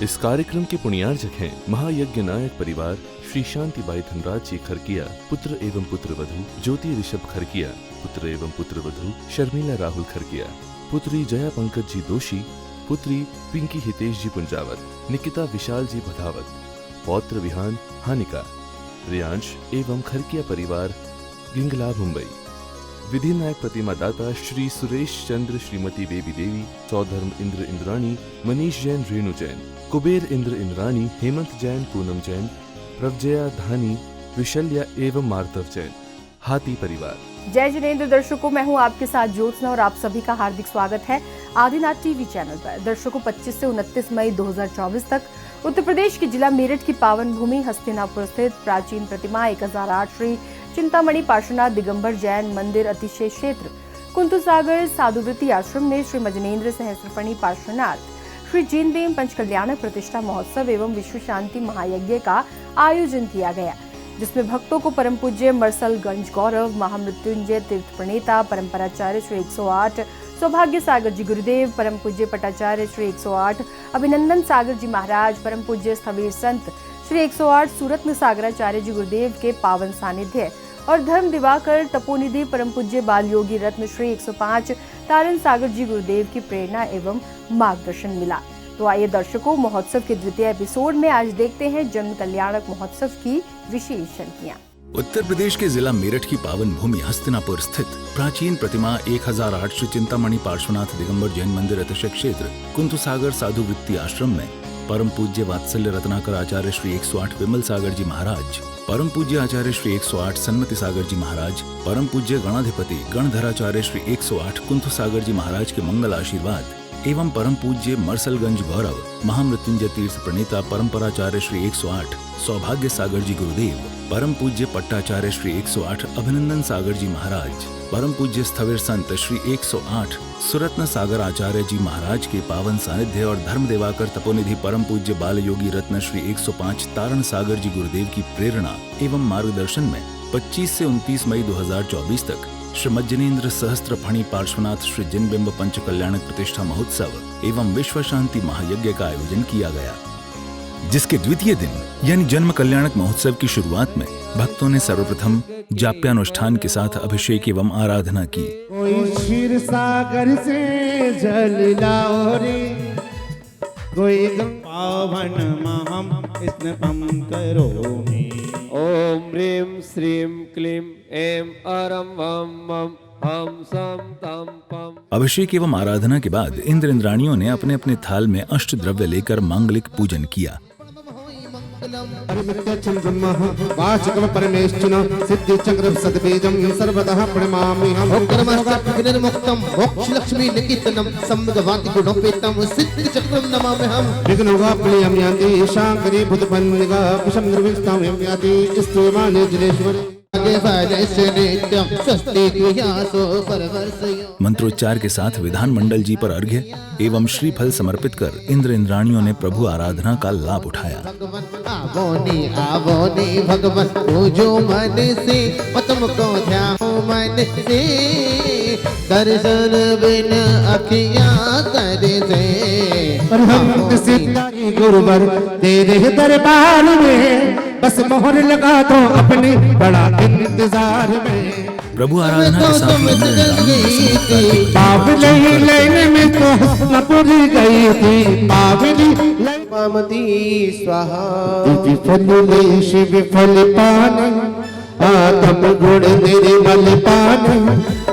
इस कार्यक्रम के पुण्यार्जक हैं महायज्ञ नायक परिवार श्री शांतिबाई धनराज जी खरकिया, पुत्र एवं पुत्र वधू ज्योति ऋषभ खरकिया, पुत्र एवं पुत्र वधू शर्मिला राहुल खरकिया, पुत्री जया पंकज जी दोषी, पुत्री पिंकी हितेश जी पुंजावत, निकिता विशाल जी भदावत, पौत्र विहान हानिका, रियांश एवं खरकिया परिवार गिंगला मुंबई। विधि नायक प्रतिमा दाता श्री सुरेश चंद्र श्रीमती बेबी देवी, सौधर्म इंद्र इंद्राणी, मनीष जैन रेणु जैन, कुबेर इंद्र इंद्राणी, हेमंत जैन पूनम जैन, प्रवजया धानी, विशल्या एवं मार्तव जैन। हाथी परिवार। जय जिनेंद्र दर्शकों, मैं हूं आपके साथ ज्योत्सना और आप सभी का हार्दिक स्वागत है आदिनाथ टीवी चैनल पर। दर्शकों, 25 से 29 मई 2024 तक उत्तर प्रदेश के जिला मेरठ की पावन भूमि हस्तिनापुर स्थित प्राचीन प्रतिमा 1008 श्री चिंतामणि पार्श्वनाथ दिगंबर जैन मंदिर अतिशय क्षेत्र कुंतु सागर साधुवृत्ति आश्रम में श्री मजनेन्द्र सहस्त्रफणी पार्श्वनाथ श्री जैन भीम पंचकल्याणक प्रतिष्ठा महोत्सव एवं विश्व शांति महायज्ञ का आयोजन किया गया, जिसमें भक्तों को परम पूज्य मरसलगंज गौरव महामृत्युंजय तीर्थ प्रणेता परंपराचार्य श्री 108 सौभाग्य सागर जी गुरुदेव, परम पूज्य पटाचार्य श्री 108 अभिनंदन सागर जी महाराज, परम पूज्य स्थवीर संत श्री 108 सूरत्न सागराचार्य जी गुरुदेव के पावन सानिध्य और धर्म दिवाकर तपोनिधि परम पूज्य बाल योगी रत्न श्री 105 तारण सागर जी गुरुदेव की प्रेरणा एवं मार्गदर्शन मिला। तो आइए दर्शकों, महोत्सव के द्वितीय एपिसोड में आज देखते हैं जन्म कल्याणक महोत्सव की विशेष झलकियां। उत्तर प्रदेश के जिला मेरठ की पावन भूमि हस्तिनापुर स्थित प्राचीन प्रतिमा 1008 श्री चिंतामणि पार्श्वनाथ दिगंबर जैन मंदिर अतिशय क्षेत्र कुंतु सागर साधु वृत्ति आश्रम में परम पूज्य वात्सल्य रत्नाकर आचार्य श्री 108 विमल सागर जी महाराज, परम पूज्य आचार्य श्री 108 सन्मति सागर जी महाराज, परम पूज्य गणाधिपति गणधराचार्य श्री 108 कुंतु सागर जी महाराज के मंगल आशीर्वाद एवं परम पूज्य मरसलगंज गौरव महामृत्युंजय तीर्थ प्रणेता परंपराचार्य श्री 108 सौभाग्य सागर जी गुरुदेव, परम पूज्य पट्टाचार्य श्री 108 अभिनंदन सागर जी महाराज, परम पूज्य स्थविर संत श्री 108 सुरत्न सागर आचार्य जी महाराज के पावन सानिध्य और धर्म देवाकर तपोनिधि परम पूज्य बाल योगी रत्न श्री 105 तारण सागर जी गुरुदेव की प्रेरणा एवं मार्गदर्शन में 25 से 29 मई 2024 तक श्री मज्जनेन्द्र सहस्त्रफणी पार्श्वनाथ श्री जैन बिंब पंचकल्याणक प्रतिष्ठा महोत्सव एवं विश्व शांति महायज्ञ का आयोजन किया गया, जिसके द्वितीय दिन यानी जन्म कल्याणक महोत्सव की शुरुआत में भक्तों ने सर्वप्रथम जाप्यानुष्ठान के साथ अभिषेक एवं आराधना की। कोई क्षीर सागर से जल लाओ रे, कोई पावन महम स्नपम करोमि। ओम ह्रीं श्रीं क्लीं ऐं अरं वं वं हम सम तम पम। अभिषेक एवं आराधना के बाद इंद्र इंद्राणियों ने अपने अपने थाल में अष्ट द्रव्य लेकर मांगलिक पूजन किया। वाचकम परमेष्ठिना सिद्धि चक्र सद्बीजम सर्वतः प्रणमामि हम। मुक्तम मोक्ष लक्ष्मी निकितनम सम्मगवाति गुणोपेतम सिद्धि चक्रम नमामि हम। विघ्नोगा प्रियम यान्ति शांकरी भूतपन्निका कुशम निर्विष्टाम याति स्तुमाने जलेश्वरी। मंत्रोच्चार के साथ विधान मंडल जी पर अर्घ्य एवं श्रीफल समर्पित कर इंद्र इंद्राणियों ने प्रभु आराधना का लाभ उठाया। आवोनी भगवान पूजो मन से मतम को ध्याओ मन से, दर्शन बिन अखियां करे से गुरुवर तेरे दरबार में बस मोहर लगा दो अपने बड़ा इंतजार में। प्रभु आराधना के साथ बावली लेने में तो हस्तिनापुर गई थी, बावली पामती स्वाहा विफल शिव फल पान आत्म गुण निर्मल पान।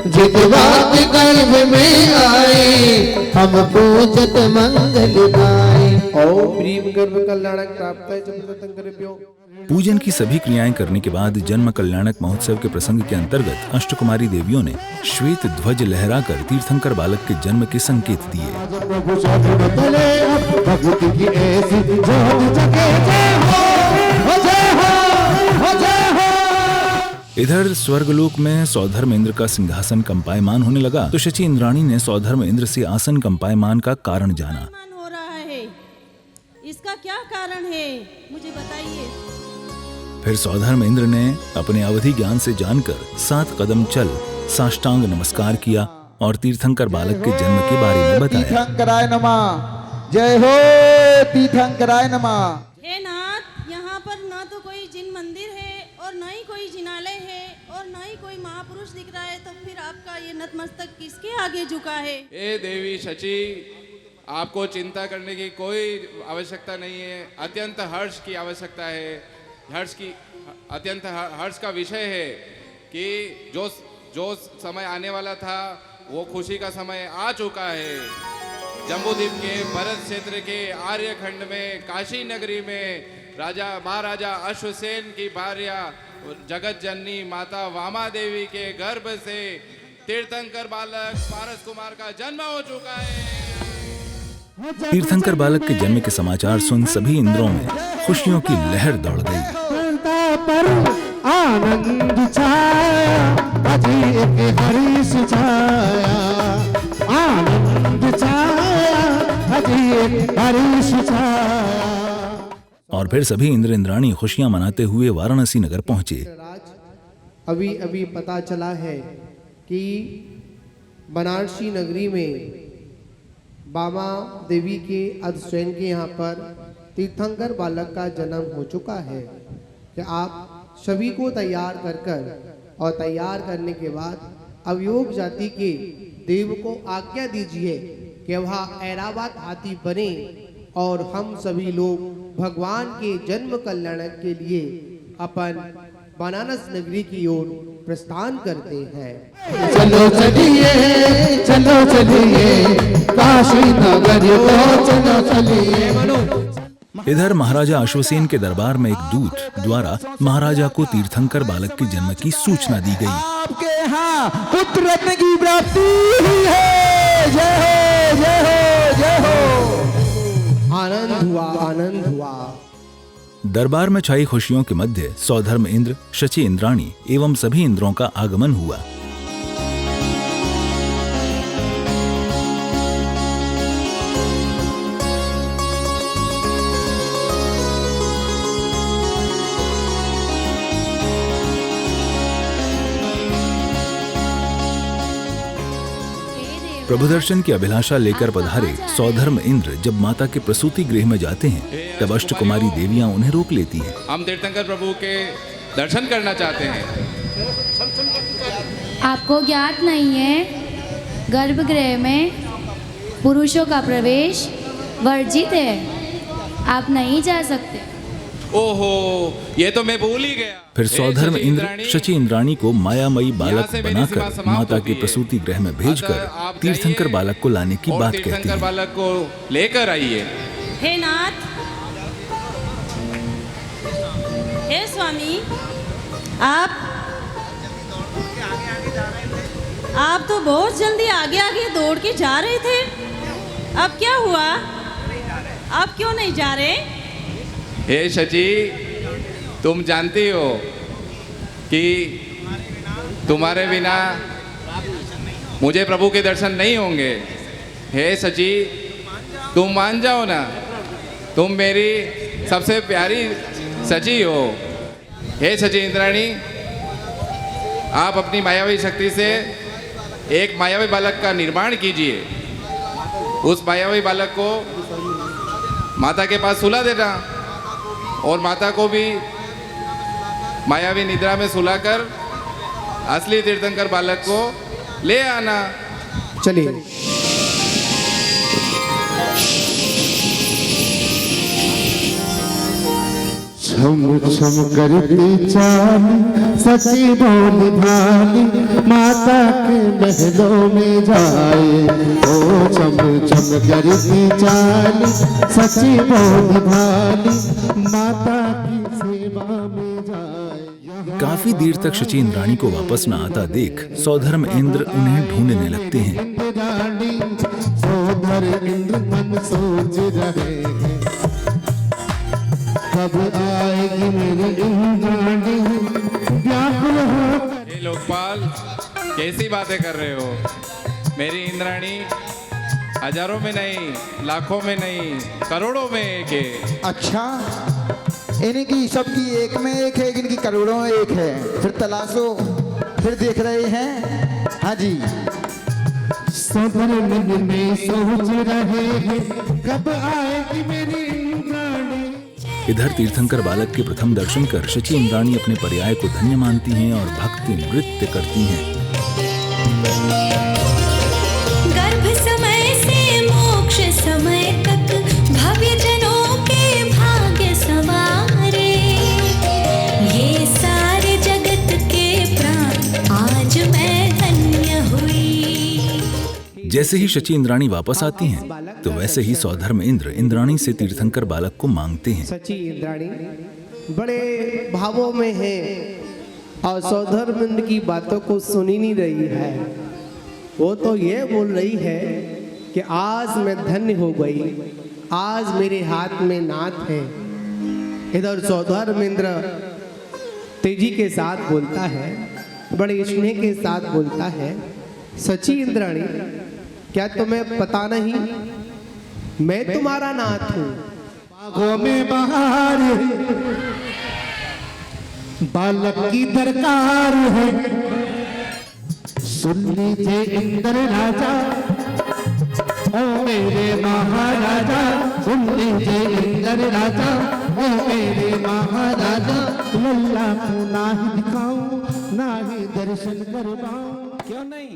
जित बात गर्भ में आए हम पूजत मंगल गाए। ओम ह्रीं गर्भ कल्याणक प्राप्ताय जपतंकरेभ्यो। पूजन की सभी क्रियाएं करने के बाद जन्म कल्याणक महोत्सव के प्रसंग के अंतर्गत अष्टकुमारी देवियों ने श्वेत ध्वज लहराकर तीर्थंकर बालक के जन्म के संकेत दिए। इधर स्वर्गलोक में सौधर्म इंद्र का सिंहासन कंपायमान होने लगा तो शची इंद्राणी ने सौधर्म इंद्र से आसन कंपायमान का कारण जाना। हो रहा है, इसका क्या कारण है, मुझे बताइए। फिर सौधर्म इंद्र ने अपने अवधि ज्ञान से जानकर 7 कदम चल साष्टांग नमस्कार किया और तीर्थंकर बालक के जन्म के बारे में बताया। तीर्थंकराय नमः। जय हो तीर्थंकराय नमः। हे नाथ, यहाँ पर ना तो कोई जिन मंदिर है और ना ही कोई जिनालय है और ना ही कोई महापुरुष दिख रहा है, तो फिर आपका ये नतमस्तक किसके आगे झुका है? हे देवी शची, आपको चिंता करने की कोई आवश्यकता नहीं है। अत्यंत हर्ष की आवश्यकता है। अत्यंत हर्ष का विषय है कि जो समय आने वाला था वो खुशी का समय आ चुका है। जम्बूद्वीप के भरत क्षेत्र के आर्यखंड में काशी नगरी में महाराजा अश्वसेन की भार्या जगत जननी माता वामा देवी के गर्भ से तीर्थंकर बालक पारस कुमार का जन्म हो चुका है। तीर्थंकर बालक के जन्म के समाचार सुन सभी इंद्रों में खुशियों की लहर दौड़ गई। पर आनंद छाया, अजी एक हर्ष छाया, आनंद छाया, अजी एक हर्ष छाया। और फिर सभी इंद्र इंद्राणी खुशियां मनाते हुए वाराणसी नगर पहुंचे। अभी अभी पता चला है कि बनारसी नगरी में बामा देवी के अधस्वयं के यहाँ पर तीर्थंकर बालक का जन्म हो चुका है। कि आप सभी को तैयार कर और तैयार करने के बाद अवयोग जाति के देव को आज्ञा दीजिए कि वह ऐरावत हाथी बने और हम सभी लोग भगवान के जन्म कल्याण के लिए अपन बनारस नगरी की ओर प्रस्थान करते हैं। चलो चलिए, चलो चलिए, काशी नगर को चलो चलिए। इधर महाराजा अश्वसेन के दरबार में एक दूत द्वारा महाराजा को तीर्थंकर बालक के जन्म की सूचना दी गई। आपके यहाँ पुत्र रत्न की प्राप्ति हुई है। जय हो, जय हो, जय हो। आनंद हुआ, आनंद हुआ। दरबार में छाई खुशियों के मध्य सौधर्म इंद्र, शची इंद्राणी एवं सभी इंद्रों का आगमन हुआ। प्रभु दर्शन की अभिलाषा लेकर पधारे सौधर्म इंद्र जब माता के प्रसूति गृह में जाते हैं तब अष्टकुमारी देवियां उन्हें रोक लेती हैं। हम तीर्थंकर प्रभु के दर्शन करना चाहते हैं। आपको ज्ञात नहीं है, गर्भगृह में पुरुषों का प्रवेश वर्जित है, आप नहीं जा सकते। ओहो, ये तो मैं भूल ही गया। फिर सौधर्म इंद्र शची इंद्राणी को मायामयी बालक बनाकर माता के प्रसूति गृह में भेजकर तीर्थंकर बालक को लाने की बात कहते हैं। तीर्थंकर बालक को लेकर आइए। हे नाथ, हे स्वामी, आप तो बहुत जल्दी आगे आगे दौड़ के जा रहे थे। अब क्या हुआ? आप क्यों नहीं जा रहे? हे शची, तुम जानती हो कि तुम्हारे बिना मुझे प्रभु के दर्शन नहीं होंगे। हे शची, तुम मान जाओ ना, तुम मेरी सबसे प्यारी शची हो। हे शची इंद्राणी, आप अपनी मायावी शक्ति से एक मायावी बालक का निर्माण कीजिए। उस मायावी बालक को माता के पास सुला देना और माता को भी मायावी निद्रा में सुलाकर असली तीर्थंकर बालक को ले आना। चलिए। छम छम करती चाली, सची बोल भाली, माता के महलों में जाए। ओ छम छम करती चाली, सची बोल भाली, माता की सेवा में जाए। काफी देर तक शची इंद्राणी को वापस न आता देख सौधर्म इंद्र उन्हें ढूंढने लगते हैं। सौधर इंद्र मन सोच रहे हैं, कब आएगी मेरी इंद्राणी, व्याकुल हो। हे लोकपाल, कैसी बातें कर रहे हो? मेरी इंद्राणी हजारों में नहीं, लाखों में नहीं, करोड़ों में एक है। अच्छा, इनकी सबकी एक में एक है, इनकी करोड़ों में एक है। फिर तलाशो, फिर देख रहे हैं। हाँ जी। सदर मन में सोच रहे हैं कब आएगी मेरी इंद्राणी। इधर तीर्थंकर बालक के प्रथम दर्शन कर शची इंद्राणी अपने पर्याय को धन्य मानती हैं और भक्ति नृत्य करती हैं। गर्भ समय से मोक्ष समय तक भव्य जनों के भाग्य सवारे, ये सारे जगत के प्राण आज मैं धन्य हुई। जैसे ही शची इंद्राणी वापस आती हैं तो वैसे ही सौधर्म इंद्र इंद्राणी से तीर्थंकर बालक को मांगते हैं। सची इंद्राणी बड़े भावों में है और सौधर्म इंद्र की बातों को सुनी नहीं रही है। वो तो ये बोल रही है कि आज मैं धन्य हो गई, आज मेरे हाथ में नाथ है। इधर सौधर्म इंद्र तेजी के साथ बोलता है, बड़े स्नेह के साथ बोलता है, सची इंद्राणी क्या तुम्हें पता नहीं मैं तुम्हारा नाथ हूँ। बागों में बहार है, बालक की दरकार है। सुन लीजिए इंद्र राजा ओ मेरे महाराजा, सुन लीजिए इंद्र राजा ओ मेरे महाराजा। लल्ला को ना ही दिखाऊं ना ही दर्शन करवाऊं, क्यों नहीं।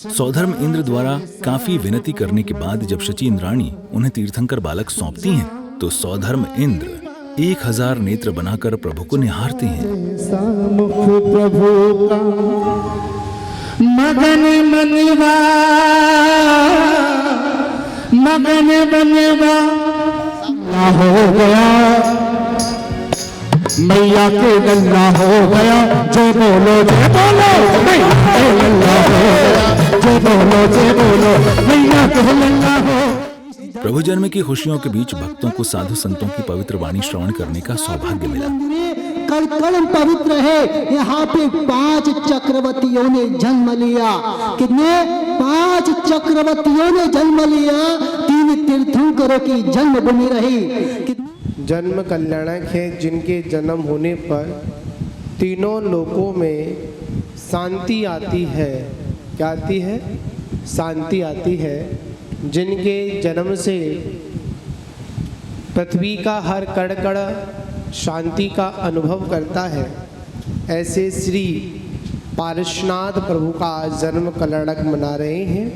सौधर्म इंद्र द्वारा काफी विनती करने के बाद जब शची इंद्राणी उन्हें तीर्थंकर बालक सौंपती हैं तो सौधर्म इंद्र 1000 नेत्र बनाकर प्रभु को निहारते हैं। सामुख प्रभु का मगन मनवा, मगन बनवा हो गया, मैया के गल्ला हो गया। जो बोलो जे बोलो मैया के गल्ला हो गया, जो बोलो जे बोलो मैया के गल्ला हो। प्रभु जन्म की खुशियों के बीच भक्तों को साधु संतों की पवित्र वाणी श्रवण करने का सौभाग्य मिला। कल कलम पवित्र है, यहाँ पे 5 चक्रवर्तियों ने जन्म लिया। कितने? 5 चक्रवर्तियों ने जन्म लिया। 3 तीर्थंकरों की जन्मभूमि रही। जन्म कल्याणक है, जिनके जन्म होने पर तीनों लोकों में शांति आती है। क्या आती है? शांति आती है। जिनके जन्म से पृथ्वी का हर कण कण शांति का अनुभव करता है, ऐसे श्री पारसनाथ प्रभु का जन्म कल्याणक मना रहे हैं।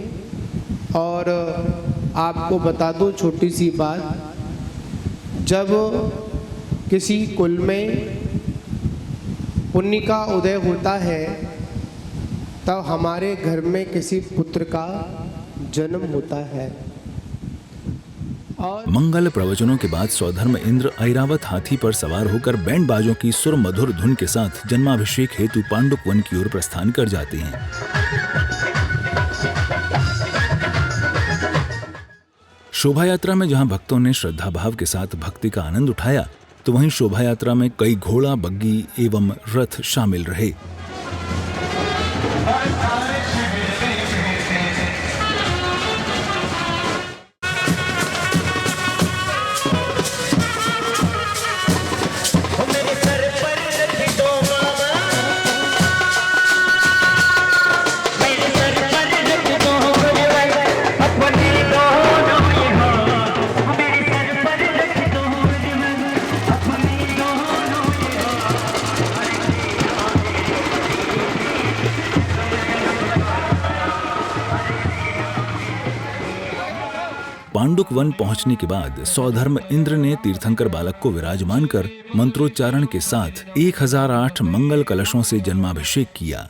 और आपको बता दो छोटी सी बात, जब किसी कुल में पुण्य का उदय होता है तब हमारे घर में किसी पुत्र का जन्म होता है। और मंगल प्रवचनों के बाद सौधर्म इंद्र ऐरावत हाथी पर सवार होकर बैंड बाजों की सुर मधुर धुन के साथ जन्माभिषेक हेतु पांडुक वन की ओर प्रस्थान कर जाते हैं। शोभा यात्रा में जहां भक्तों ने श्रद्धा भाव के साथ भक्ति का आनंद उठाया, तो वहीं शोभा यात्रा में कई घोड़ा, बग्गी एवं रथ शामिल रहे। पांडुक वन पहुंचने के बाद सौधर्म इंद्र ने तीर्थंकर बालक को विराजमान कर मंत्रोच्चारण के साथ 1008 मंगल कलशों से जन्माभिषेक किया।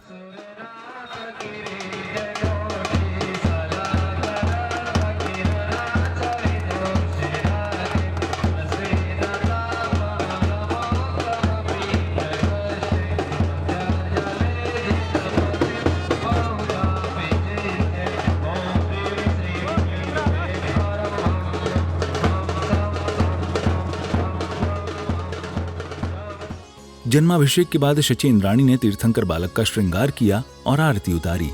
जन्माभिषेक के बाद शची इंद्राणी ने तीर्थंकर बालक का श्रृंगार किया और आरती उतारी।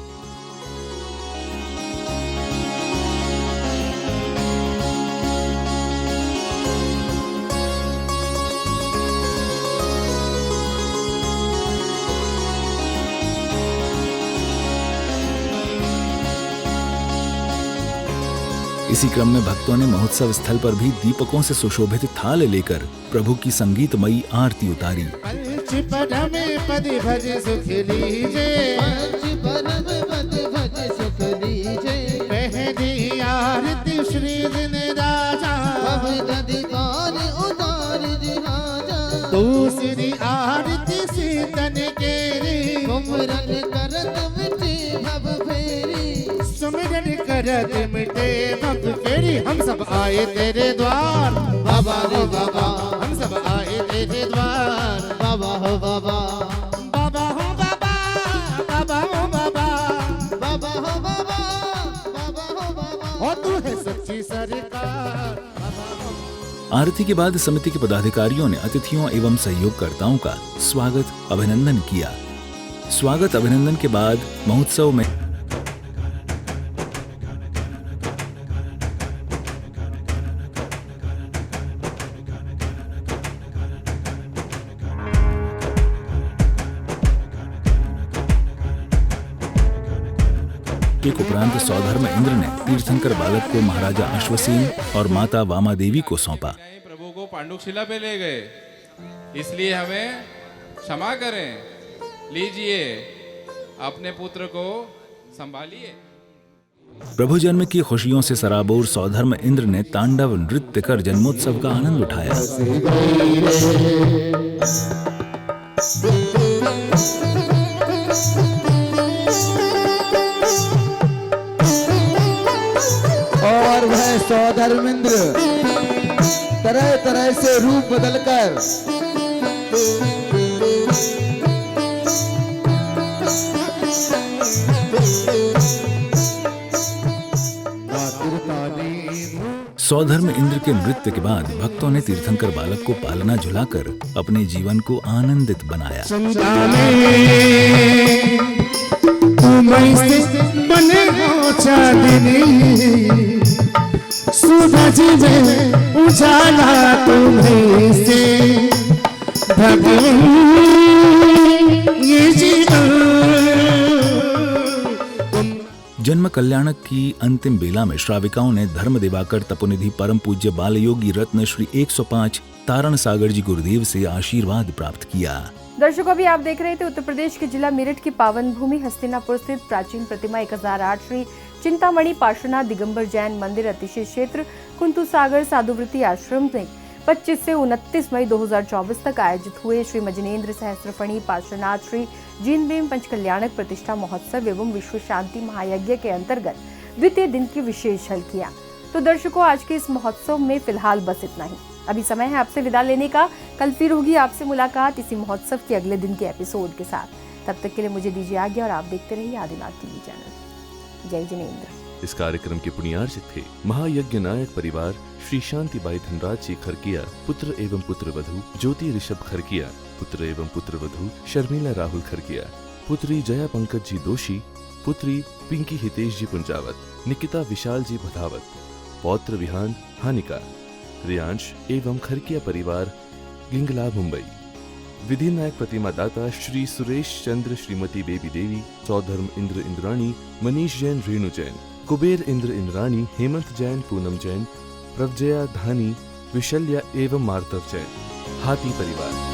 इसी क्रम में भक्तों ने महोत्सव स्थल पर भी दीपकों से सुशोभित थाल लेकर प्रभु की संगीतमयी आरती उतारी। पद भज सुख लीजे, पहली आरती श्री दिन राजा, दूसरी आरती सीतन केरी, सुमिरन करत मिटे भव फेरी। हम सब आए तेरे द्वार बाबा रे बाबा, हम सब आए तेरे द्वार बाबा हो बाबा, बाबा हो बाबा, बाबा हो बाबा, बाबा हो बाबा, बाबा हो बाबा, और तू है सच्ची सरकार। आरती के बाद समिति के पदाधिकारियों ने अतिथियों एवं सहयोगकर्ताओं का स्वागत अभिनंदन किया। स्वागत अभिनंदन के बाद महोत्सव में एक उपरांत सौधर्म इंद्र ने तीर्थंकर बालक को महाराजा अश्वसेन और माता वामा देवी को सौंपा। प्रभु को पांडुशिला पे ले गए, इसलिए हमें क्षमा करें। लीजिए, अपने पुत्र को संभालिए। प्रभु जन्म की खुशियों से सराबोर सौधर्म इंद्र ने तांडव नृत्य कर जन्मोत्सव का आनंद उठाया। और वह सौधर्मेंद्र तरह तरह से रूप बदलकर सौधर्म इंद्र के नृत्य के बाद भक्तों ने तीर्थंकर बालक को पालना झुलाकर अपने जीवन को आनंदित बनाया। बने हो चांदनी, सूरज में उजाला तुम्हें से, भगवान ये जीवन। जन्म कल्याणक की अंतिम बेला में श्राविकाओं ने धर्म दिवाकर तपोनिधि परम पूज्य बाल योगी रत्न श्री 105 तारण सागर जी गुरुदेव से आशीर्वाद प्राप्त किया। दर्शकों, अभी आप देख रहे थे उत्तर प्रदेश के जिला मेरठ की पावन भूमि हस्तिनापुर स्थित प्राचीन प्रतिमा 1008 श्री चिंतामणि पार्श्वनाथ दिगंबर जैन मंदिर अतिशय क्षेत्र कुंतु सागर साधुवृत्ति आश्रम में 25 से 29 मई 2024 तक आयोजित हुए श्री मजनेन्द्र सहस्त्रफणी पार्श्वनाथ श्री जीनबेम पंचकल्याणक प्रतिष्ठा महोत्सव एवं विश्व शांति महायज्ञ के अंतर्गत द्वितीय दिन की विशेष झलकियां। तो दर्शकों, आज के इस महोत्सव में फिलहाल बस इतना ही। अभी समय है आपसे विदा लेने का। कल फिर होगी आपसे मुलाकात इसी महोत्सव के अगले दिन के एपिसोड के साथ। तब तक के लिए मुझे दीजिए आज्ञा और आप देखते रहिए आदिनाथ टीवी चैनल। जय जिनेन्द्र। इस कार्यक्रम के पुण्यार्चक थे महायज्ञ नायक परिवार श्री शांतिबाई धनराज जी खरकिया, पुत्र एवं पुत्र वधू ज्योति ऋषभ खरकिया, पुत्र एवं पुत्र वधू शर्मिला राहुल खरकिया, पुत्री जया पंकज जी दोषी, पुत्री पिंकी हितेश जी पुंजावत, निकिता विशाल जी भदावत, पौत्र विहान हानिका, रियांश एवं खरकिया परिवार गिंगला मुंबई। विधि नायक प्रतिमा दाता श्री सुरेश चंद्र श्रीमती बेबी देवी, सौधर्म इंद्र इंद्राणी, मनीष जैन रेणु जैन, कुबेर इंद्र इंद्राणी, हेमंत जैन पूनम जैन, प्रवजया धानी, विशल्या एवं मार्तव जैन। हाथी परिवार।